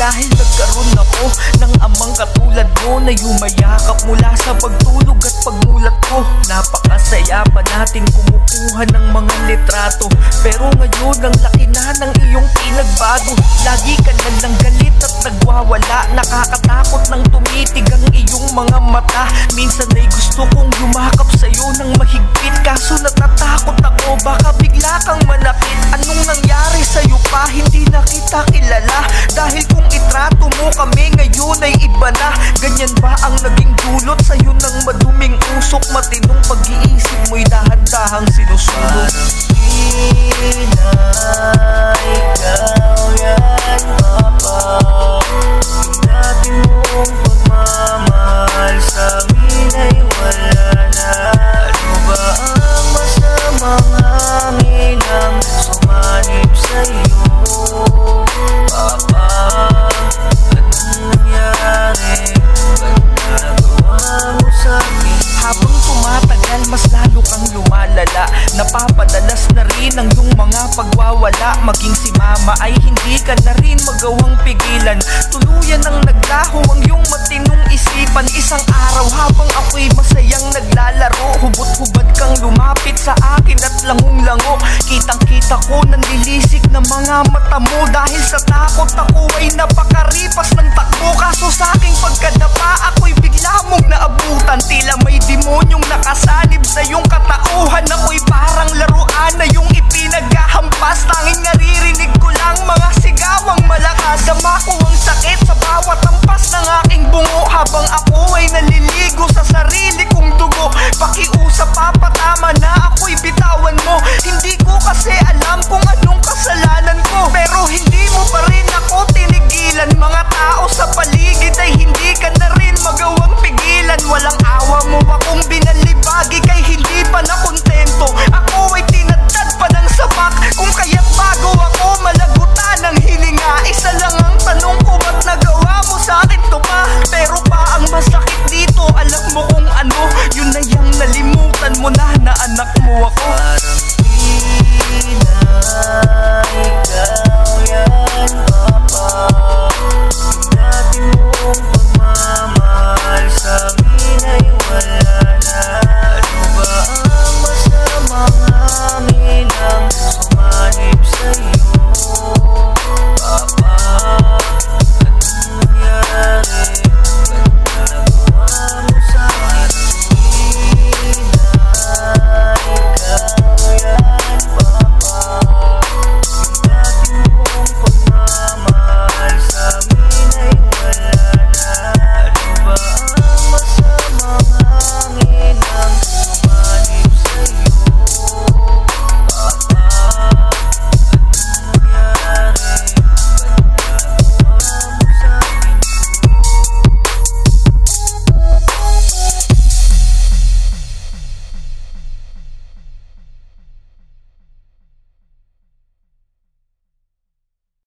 dahil nagkaroon ako ng amang katulad mo na yumayakap mula sa pagtulog at pagmulat ko. Napakasaya pa natin kumukuha ng mga litrato, pero ngayon ang laki na ng iyong pinagbago. Lagi ka na lang galit at nagwawala, nakakatakot nang tumitig ang iyong mga mata. Minsan ay gusto kong yumakap sa'yo ng mahigpit, kaso natatakot ako baka bigla kang manakit. Anong nangyari sa'yo pa? Hindi na kita kilala, dahil kung itrato mo kami ngayon ay iba na. Ganyan ba ang naging dulot sa'yo ng maduming usok? Matinong pag-iisip mo'y dahan-dahang sinusulog. Di na ikaw yan, Papa. Natin mong pagmamahal sa amin ay wala na. Ano ba ang masamang hangin ang sumanib sa'yo, Papa? Anong nangyari? Ba't nagawa mo sa'kin? Habang tumatagal, mas lalo kang lumalala. Napapadalas na rin ang iyong mga pagwawala. Maging si mama ay hindi ka na rin magawang pigilan. Tuluyan ang naglaho ang iyong matinong isipan. Isang araw habang ako'y masayang naglalaro, hubot-hubad kang lumapit sa akin at langung-lango. Kitang-kita ko nanlilisik na mga mata mo, dahil sa takot ako ay napakaripas ng takbo. Kaso sa aking pagkadapa, ako'y bigla mong naabutan. Tila may demonyong nakasanib sa iyong katauhan. Ako'y parang laruan na iyong ipinaghahampas. Tanging naririnig ko lang mga sigawang malakas. Dama ko ang sakit sa bawat hampas ng aking bungo, habang ako ay naliligo sa sarili kong dugo. Pakiusap, papatama na ako'y bitawan mo. Hindi ko kasi alam kung anong kasalanan ko, pero hindi mo pa rin ako tinigilan. Mga tao sa